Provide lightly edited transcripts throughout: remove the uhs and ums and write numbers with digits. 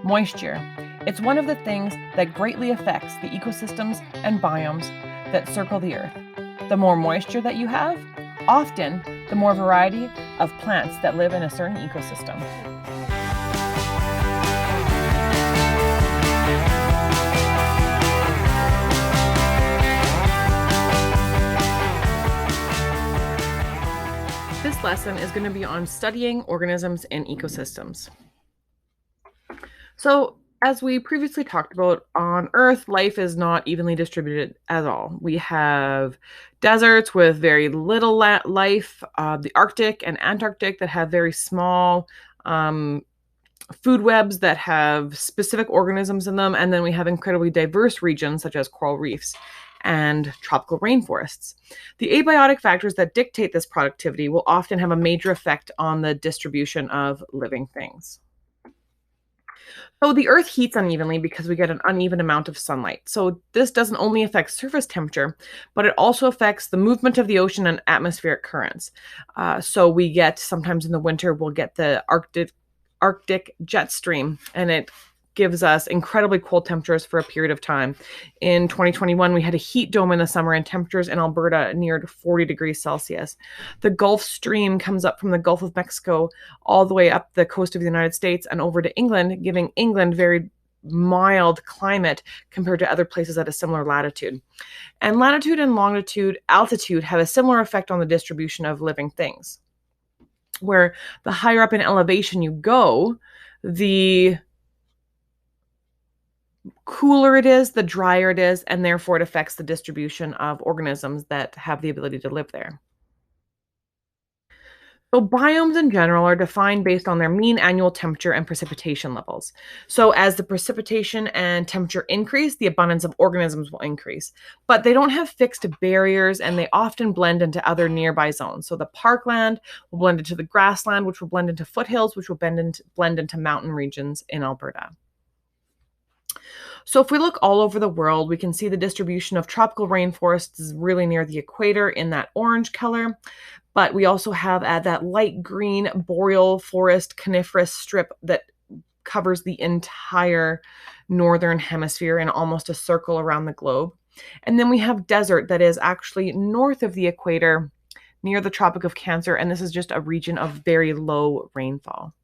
Moisture. It's one of the things that greatly affects the ecosystems and biomes that circle the Earth. The more moisture that you have, often the more variety of plants that live in a certain ecosystem. This lesson is going to be on studying organisms and ecosystems. So, as we previously talked about, on Earth, life is not evenly distributed at all. We have deserts with very little life, the Arctic and Antarctic that have very small food webs that have specific organisms in them, and then we have incredibly diverse regions such as coral reefs and tropical rainforests. The abiotic factors that dictate this productivity will often have a major effect on the distribution of living things. So the Earth heats unevenly because we get an uneven amount of sunlight. So this doesn't only affect surface temperature, but it also affects the movement of the ocean and atmospheric currents. So we get, sometimes in the winter, we'll get the Arctic jet stream, and it gives us incredibly cold temperatures for a period of time. In 2021, we had a heat dome in the summer, and temperatures in Alberta neared 40 degrees Celsius. The Gulf Stream comes up from the Gulf of Mexico all the way up the coast of the United States and over to England, giving England very mild climate compared to other places at a similar latitude. And latitude and longitude, altitude have a similar effect on the distribution of living things, where the higher up in elevation you go, the cooler it is, the drier it is, and therefore it affects the distribution of organisms that have the ability to live there. So biomes in general are defined based on their mean annual temperature and precipitation levels. So as the precipitation and temperature increase, the abundance of organisms will increase. But they don't have fixed barriers, and they often blend into other nearby zones. So the parkland will blend into the grassland, which will blend into foothills, which will blend into mountain regions in Alberta. So if we look all over the world, we can see the distribution of tropical rainforests is really near the equator in that orange color. But we also have that light green boreal forest coniferous strip that covers the entire northern hemisphere in almost a circle around the globe. And then we have desert that is actually north of the equator near the Tropic of Cancer, and this is just a region of very low rainfall.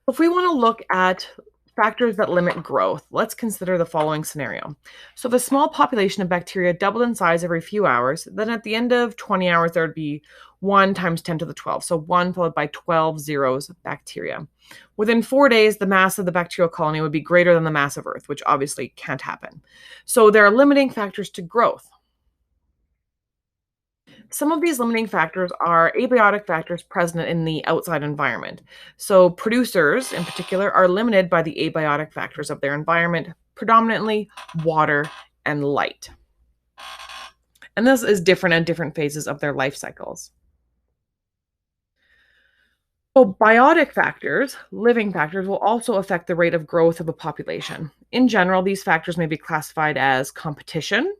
If we want to look at factors that limit growth, let's consider the following scenario. So if a small population of bacteria doubled in size every few hours, then at the end of 20 hours, there would be 1 times 10 to the 12. So 1 followed by 12 zeros of bacteria. Within 4 days, the mass of the bacterial colony would be greater than the mass of Earth, which obviously can't happen. So there are limiting factors to growth. Some of these limiting factors are abiotic factors present in the outside environment. So producers, in particular, are limited by the abiotic factors of their environment, predominantly water and light. And this is different at different phases of their life cycles. So biotic factors, living factors, will also affect the rate of growth of a population. In general, these factors may be classified as competition,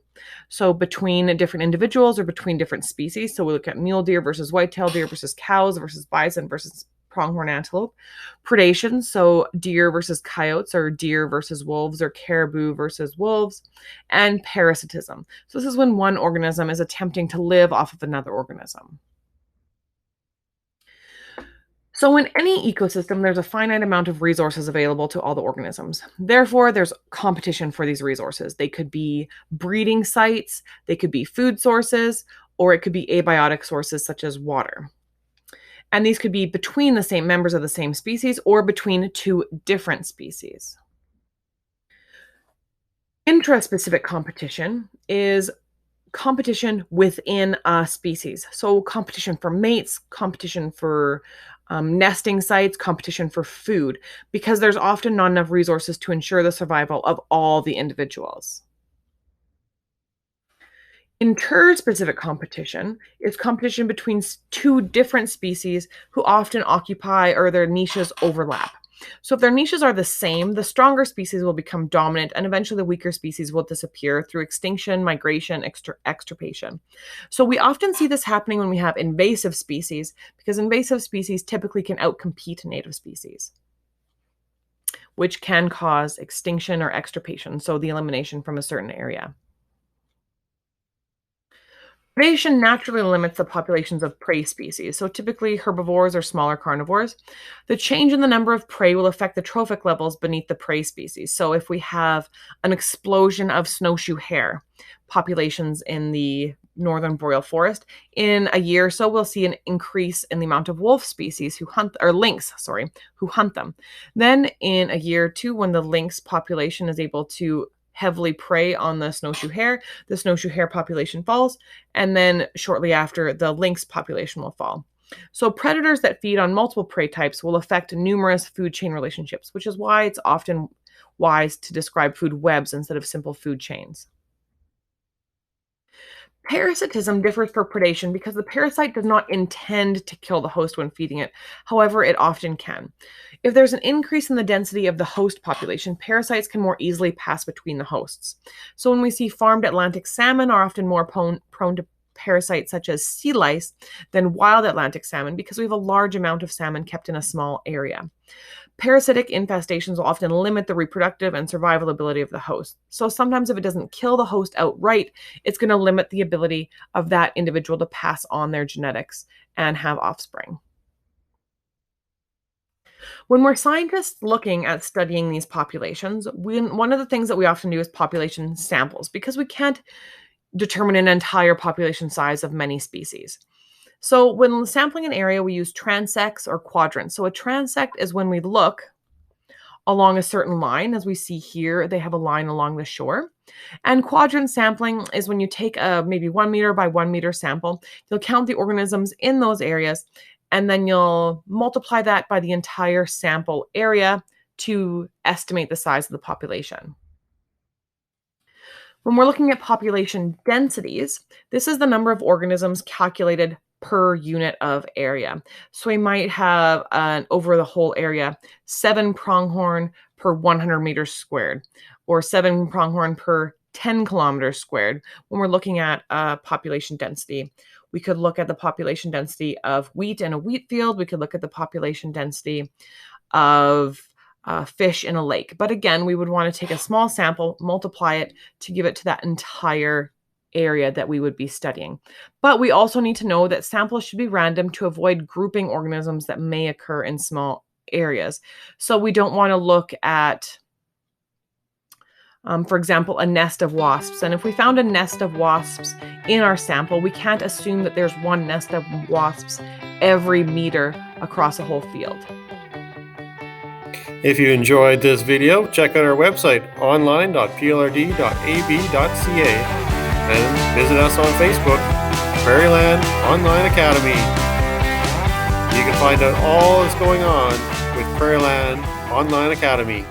so between different individuals or between different species. So we look at mule deer versus white-tailed deer versus cows versus bison versus pronghorn antelope. Predation, so deer versus coyotes, or deer versus wolves, or caribou versus wolves. And parasitism. So this is when one organism is attempting to live off of another organism. So in any ecosystem, there's a finite amount of resources available to all the organisms. Therefore, there's competition for these resources. They could be breeding sites, they could be food sources, or it could be abiotic sources such as water. And these could be between the same members of the same species or between two different species. Intraspecific competition is competition within a species. So competition for mates, competition for nesting sites, competition for food, because there's often not enough resources to ensure the survival of all the individuals. Interspecific competition is competition between two different species who often occupy or their niches overlap. So if their niches are the same, the stronger species will become dominant, and eventually the weaker species will disappear through extinction, migration, extirpation. So we often see this happening when we have invasive species, because invasive species typically can outcompete native species, which can cause extinction or extirpation, so the elimination from a certain area. Predation naturally limits the populations of prey species, so typically herbivores or smaller carnivores. The change in the number of prey will affect the trophic levels beneath the prey species. So if we have an explosion of snowshoe hare populations in the northern boreal forest, in a year or so we'll see an increase in the amount of wolf species who hunt, or lynx, sorry, who hunt them. Then in a year or two, when the lynx population is able to heavily prey on the snowshoe hare population falls, and then shortly after, the lynx population will fall. So predators that feed on multiple prey types will affect numerous food chain relationships, which is why it's often wise to describe food webs instead of simple food chains. Parasitism differs from predation because the parasite does not intend to kill the host when feeding it. However, it often can. If there's an increase in the density of the host population, parasites can more easily pass between the hosts. So when we see farmed Atlantic salmon are often more prone to parasites such as sea lice than wild Atlantic salmon because we have a large amount of salmon kept in a small area. Parasitic infestations will often limit the reproductive and survival ability of the host. So sometimes if it doesn't kill the host outright, it's going to limit the ability of that individual to pass on their genetics and have offspring. When we're scientists looking at studying these populations, one of the things that we often do is population samples because we can't determine an entire population size of many species. So when sampling an area, we use transects or quadrants. So a transect is when we look along a certain line. As we see here, they have a line along the shore. And quadrant sampling is when you take a maybe 1 meter by 1 meter sample, you'll count the organisms in those areas, and then you'll multiply that by the entire sample area to estimate the size of the population. When we're looking at population densities, this is the number of organisms calculated per unit of area. So we might have over the whole area, 7 pronghorn per 100 meters squared, or 7 pronghorn per 10 kilometers squared. When we're looking at population density, we could look at the population density of wheat in a wheat field. We could look at the population density of fish in a lake. But again, we would want to take a small sample, multiply it to give it to that entire area that we would be studying. But we also need to know that samples should be random to avoid grouping organisms that may occur in small areas. So we don't want to look at, for example, a nest of wasps. And if we found a nest of wasps in our sample, we can't assume that there's one nest of wasps every meter across a whole field. If you enjoyed this video, check out our website online.plrd.ab.ca and visit us on Facebook, Prairieland Online Academy. You can find out all that's going on with Prairieland Online Academy.